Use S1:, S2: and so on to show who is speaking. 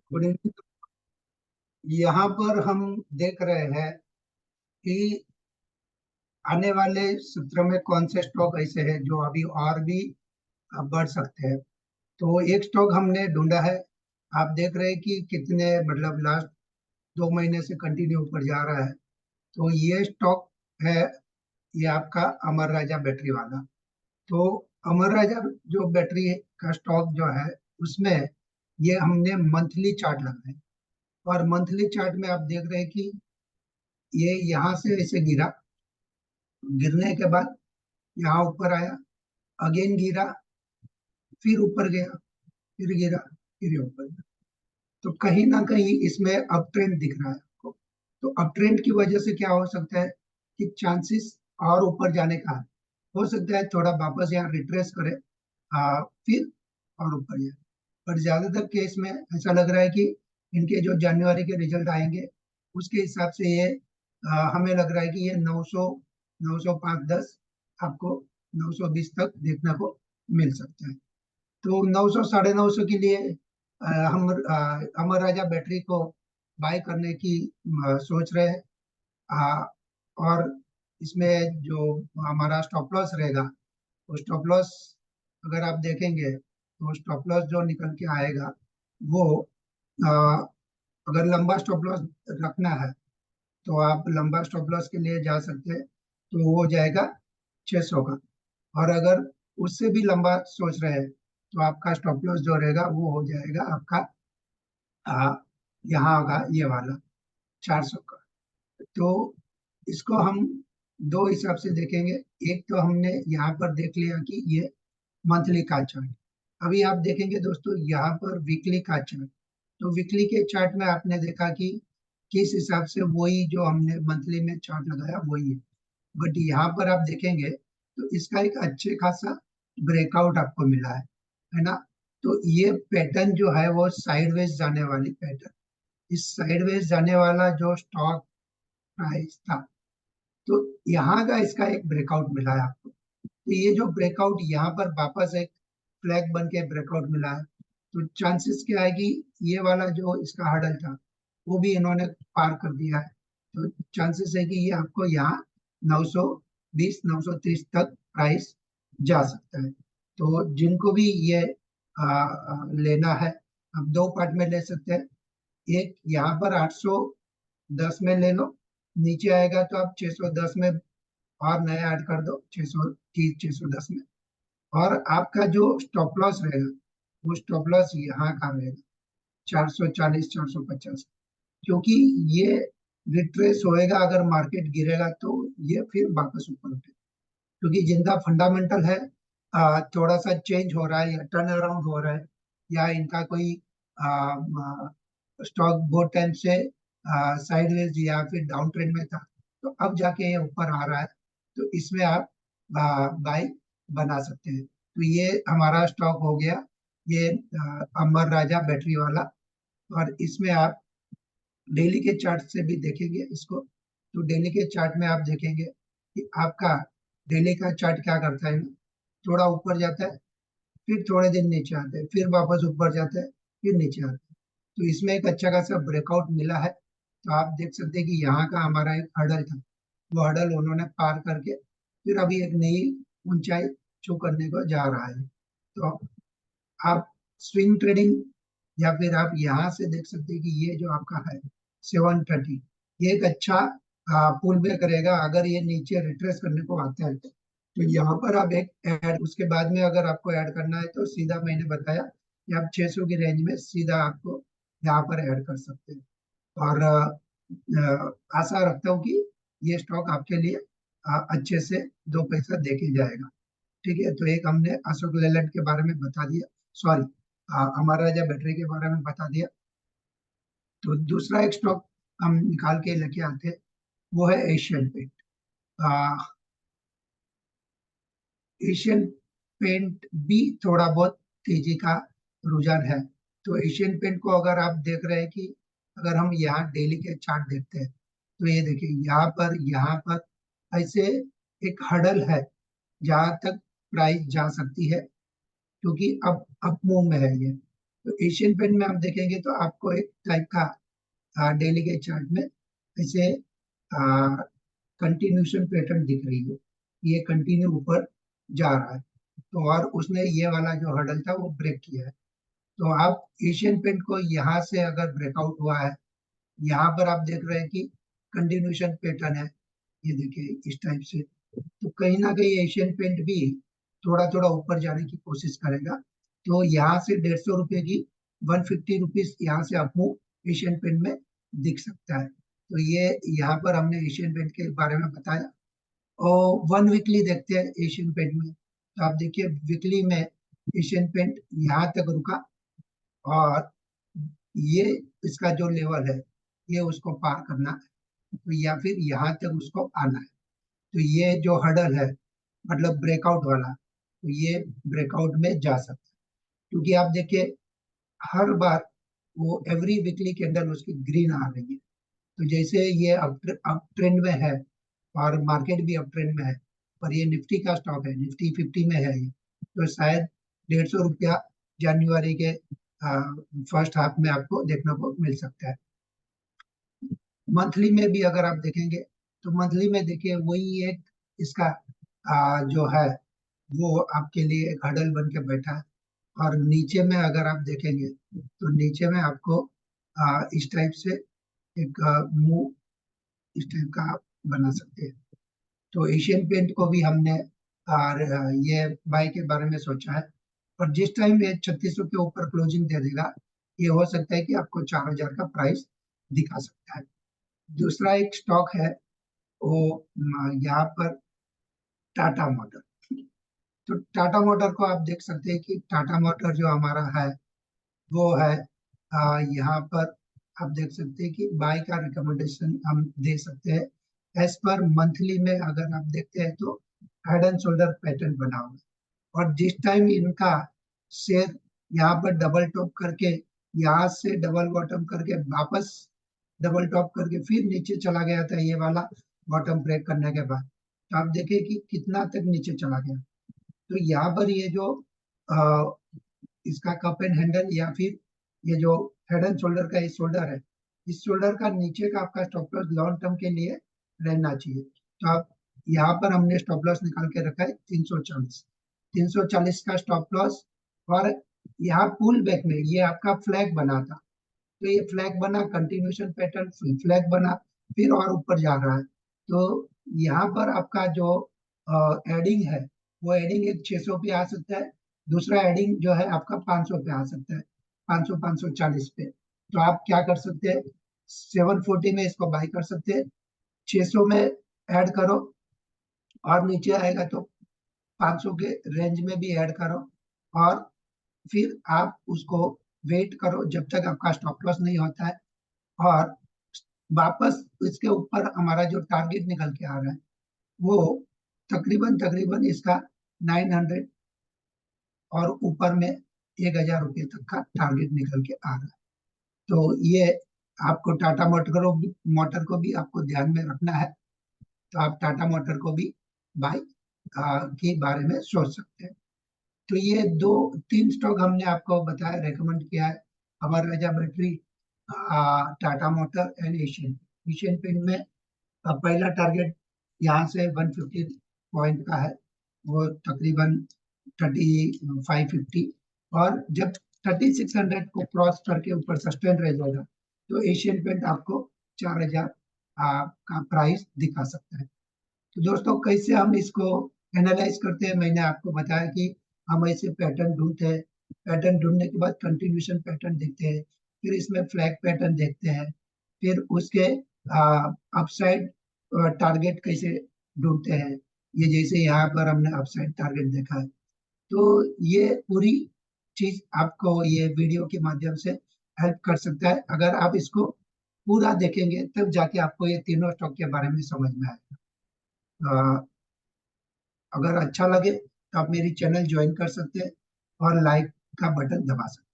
S1: Good evening. यहाँ पर हम देख रहे हैं कि आने वाले सत्र में कौन से स्टॉक ऐसे हैं जो अभी और भी बढ़ सकते हैं। तो एक स्टॉक हमने ढूंढा है। आप देख रहे हैं कि कितने मतलब लास्ट 2 महीने से कंटिन्यू ऊपर जा रहा है। तो ये स्टॉक है, ये आपका अमर राजा बैटरी वाला। तो अमर राजा जो बैटरी का स्टॉक जो है, उसमें ये हमने मंथली चार्ट लगाए। और मंथली चार्ट में आप देख रहे हैं कि ये यहाँ से ऐसे गिरा, गिरने के बाद यहाँ ऊपर आया, अगेन गिरा, फिर ऊपर गया, फिर गिरा, फिर ये ऊपर गया। तो कहीं ना कहीं इसमें अप ट्रेंड दिख रहा है आपको। तो अप ट्रेंड की वजह से क्या हो सकता है कि चांसेस और ऊपर जाने का है। हो सकता है थोड़ा वापस यहाँ रिट्रेस करे, फिर और ऊपर जाए। पर ज्यादातर केस में ऐसा लग रहा है कि इनके जो जनवरी के रिजल्ट आएंगे उसके हिसाब से ये हमें लग रहा है कि ये 900, 905-10 आपको 920 तक देखने को मिल सकता है। तो 900, 950 के लिए हम अमर राजा बैटरी को बाय करने की सोच रहे हैं। आ, और इसमें जो हमारा स्टॉप लॉस रहेगा, वो स्टॉप लॉस अगर आप देखेंगे तो स्टॉप लॉस जो निकल के आएगा वो आ, अगर लंबा स्टॉप लॉस रखना है तो आप लंबा स्टॉप लॉस के लिए जा सकते हैं। तो वो हो जाएगा 600 का। और अगर उससे भी लंबा सोच रहे हैं तो आपका स्टॉप लॉस जो रहेगा वो हो जाएगा आपका आ, यहाँ होगा ये वाला 400 का। तो इसको हम दो हिसाब से देखेंगे। एक तो हमने यहाँ पर देख लिया कि ये मंथली का चार्ट। अभी आप देखेंगे दोस्तों यहाँ पर वीकली का चार्ट। तो वीकली के चार्ट में आपने देखा कि किस हिसाब से वही जो हमने मंथली में चार्ट लगाया वही है। बट यहाँ पर आप देखेंगे तो इसका एक अच्छे खासा ब्रेकआउट आपको मिला है ना। तो ये पैटर्न जो है वो साइडवेज जाने वाली पैटर्न, इस साइडवेज जाने वाला जो स्टॉक प्राइस था, तो यहाँ का इसका एक ब्रेकआउट मिला है आपको। तो ये जो ब्रेकआउट यहाँ पर वापस एक फ्लैग बन के ब्रेकआउट मिला है, तो चांसेस क्या है कि ये वाला जो इसका हर्डल था वो भी इन्होंने पार कर दिया है। तो चांसेस है कि ये आपको यहाँ 920, 930 तक प्राइस जा सकता है। तो जिनको भी ये लेना है, आप दो पार्ट में ले सकते हैं। एक यहाँ पर 810 में ले लो, नीचे आएगा तो आप 610 में और नया ऐड कर दो, 630, 610 में। और आपका जो स्टॉप लॉस रहेगा वो स्टॉप लॉस यहाँ का रहेगा 440, 450। क्योंकि ये रिट्रेस होएगा, अगर मार्केट गिरेगा तो ये फिर वापस ऊपर उठेगा। क्योंकि जिनका फंडामेंटल है थोड़ा सा चेंज हो रहा है या टर्न अराउंड हो रहा है, या इनका कोई स्टॉक बहुत टाइम से साइडवेज या फिर डाउन ट्रेंड में था, तो अब जाके ये ऊपर आ रहा है, तो इसमें आप बाय बना सकते हैं। तो ये हमारा स्टॉक हो गया, ये अमर राजा बैटरी वाला। और इसमें आप डेली के चार्ट से भी देखेंगे इसको। तो डेली के चार्ट में आप देखेंगे कि आपका डेली का चार्ट क्या करता है ना, थोड़ा ऊपर जाता है, फिर थोड़े दिन नीचे आते हैं, फिर वापस ऊपर जाता है, फिर नीचे आता है। तो इसमें एक अच्छा खासा ब्रेकआउट मिला है। तो आप देख सकते हैं कि यहाँ का हमारा एक हर्डल था, वो हर्डल उन्होंने पार करके फिर अभी एक नई ऊंचाई छू करने को जा रहा है। तो आप स्विंग ट्रेडिंग या फिर आप यहाँ से देख सकते हैं कि ये जो आपका है 730, ये एक अच्छा पुल बैक करेगा। अगर ये नीचे रिट्रेस करने को आता है तो यहाँ पर आप एक ऐड, उसके बाद में अगर आपको ऐड करना है तो सीधा मैंने बताया कि आप 600 की रेंज में सीधा आपको यहाँ पर ऐड कर सकते हैं। और आशा रखता हूँ कि ये स्टॉक आपके लिए अच्छे से दो पैसा देके जाएगा। ठीक है, तो एक हमने अशोक लेलैंड के बारे में बता दिया, सॉरी अमर राजा बैटरी के बारे में बता दिया। तो दूसरा एक स्टॉक हम निकाल के लेके आते हैं, वो है एशियन पेंट। एशियन पेंट भी थोड़ा बहुत तेजी का रुझान है। तो एशियन पेंट को अगर आप देख रहे हैं कि अगर हम यहाँ डेली के चार्ट देखते हैं तो ये देखिए यहाँ पर ऐसे एक हडल है जहां तक प्राइस जा सकती है, क्योंकि अब अप मूव में है ये। तो एशियन पेंट में आप देखेंगे तो आपको एक टाइप का डेली के चार्ट में ऐसे कंटिन्यूशन पैटर्न दिख रही है, ये कंटिन्यू ऊपर जा रहा है। तो और उसने ये वाला जो हर्डल था वो ब्रेक किया है। तो आप एशियन पेंट को यहाँ से अगर ब्रेकआउट हुआ है, यहाँ पर आप देख रहे हैं कि कंटिन्यूशन पैटर्न है, ये देखिए इस टाइप से। तो कहीं ना कहीं एशियन पेंट भी थोड़ा थोड़ा ऊपर जाने की कोशिश करेगा। तो यहाँ से 150 रुपये की 150 रुपीज यहाँ से आपको एशियन पेंट में दिख सकता है। तो ये यहाँ पर हमने एशियन पेंट के बारे में बताया। और वन वीकली देखते हैं एशियन पेंट में। तो आप देखिए वीकली में एशियन पेंट यहाँ तक रुका, और ये इसका जो लेवल है ये उसको पार करना है, तो या फिर यहाँ तक उसको आना है। तो ये जो हर्डल है मतलब ब्रेकआउट वाला, तो ये ब्रेकआउट में जा सकता है। क्योंकि आप देखिए हर बार वो एवरी वीकली कैंडल उसकी ग्रीन आ रही है। तो जैसे ये अप ट्रेंड में है और मार्केट भी अप ट्रेंड में है, पर ये निफ्टी का स्टॉक है, निफ्टी 50 में है ये, तो शायद 150 रुपया जनवरी के फर्स्ट हाफ में आपको देखने को मिल सकता है। मंथली में भी अगर आप देखेंगे तो मंथली में देखिए वही एक इसका जो है वो आपके लिए एक हडल बन के बैठा है। और नीचे में अगर आप देखेंगे तो नीचे में आपको इस टाइप से एक मुंह इस टाइप का आप बना सकते हैं। तो एशियन पेंट को भी हमने और ये बाई के बारे में सोचा है। और जिस टाइम ये 3600 के ऊपर क्लोजिंग दे देगा, ये हो सकता है कि आपको 4000 का प्राइस दिखा सकता है। दूसरा एक स्टॉक है वो यहाँ पर टाटा मोटर। तो टाटा मोटर को आप देख सकते हैं कि टाटा मोटर जो हमारा है वो है यहाँ पर आप देख सकते हैं कि बाई का रिकमेंडेशन हम दे सकते हैं। एज पर मंथली में अगर आप देखते हैं तो हेड एंड शोल्डर पैटर्न बना हुआ है। और जिस टाइम इनका शेयर यहाँ पर डबल टॉप करके यहाँ से डबल बॉटम करके वापस डबल टॉप करके फिर नीचे चला गया था ये वाला बॉटम ब्रेक करने के बाद, तो आप देखिए कि कितना तक नीचे चला गया। तो यहाँ पर ये जो अ, इसका कप एंड हैंडल या फिर ये जो हेड एंड शोल्डर का ये शोल्डर है, इस शोल्डर का नीचे का आपका स्टॉप लॉस लॉन्ग टर्म के लिए रहना चाहिए। तो आप यहाँ पर हमने स्टॉप लॉस निकाल के रखा है 340 का स्टॉप लॉस। और यहाँ पुल बैक में ये आपका फ्लैग बना था, तो ये फ्लैग बना कंटिन्यूशन पैटर्न, फ्लैग बना फिर और ऊपर जा रहा है। तो यहाँ पर आपका जो एडिंग है वो एडिंग एक 600 पे आ सकता है, दूसरा एडिंग जो है आपका 500 पे आ सकता है, 500 540 पे। तो आप क्या कर सकते हैं, 740 में इसको बाई कर सकते हैं, 600 में ऐड करो और नीचे आएगा तो 500 के रेंज में भी ऐड करो। और फिर आप उसको वेट करो जब तक आपका स्टॉप लॉस नहीं होता है। और वापस इसके ऊपर हमारा जो टारगेट निकल के आ रहा है वो तकरीबन तकरीबन इसका 900 और ऊपर में 1000 रुपये तक का टारगेट निकल के आ रहा है। तो ये आपको टाटा मोटर को भी आपको ध्यान में रखना है। तो आप टाटा मोटर को भी बाई के बारे में सोच सकते हैं। तो ये दो तीन स्टॉक हमने आपको बताया, रेकमेंड किया है, Amara Raja battery, Tata motor and Asian. Asian paint में पहला टारगेट यहाँ से 150 पॉइंट का है, वो तकरीबन 3550। और जब 3600 को क्रॉस करके ऊपर सस्टेन रह जाएगा तो एशियन पेंट आपको 4000 का प्राइस दिखा सकता है। तो दोस्तों कैसे हम इसको एनालाइज करते हैं, मैंने आपको बताया कि हम ऐसे पैटर्न ढूंढते हैं, पैटर्न ढूंढने के बाद कंटिन्यूशन पैटर्न देखते हैं, फिर इसमें फ्लैग पैटर्न देखते हैं, फिर उसके अपसाइड टारगेट कैसे ढूंढते हैं। ये जैसे यहाँ पर हमने अपसाइड टारगेट देखा है। तो ये पूरी चीज आपको ये वीडियो के माध्यम से हेल्प कर सकता है। अगर आप इसको पूरा देखेंगे तब जाके आपको ये तीनों स्टॉक के बारे में समझ में आएगा। अगर अच्छा लगे तो आप मेरी चैनल ज्वाइन कर सकते हैं और लाइक का बटन दबा सकते हैं।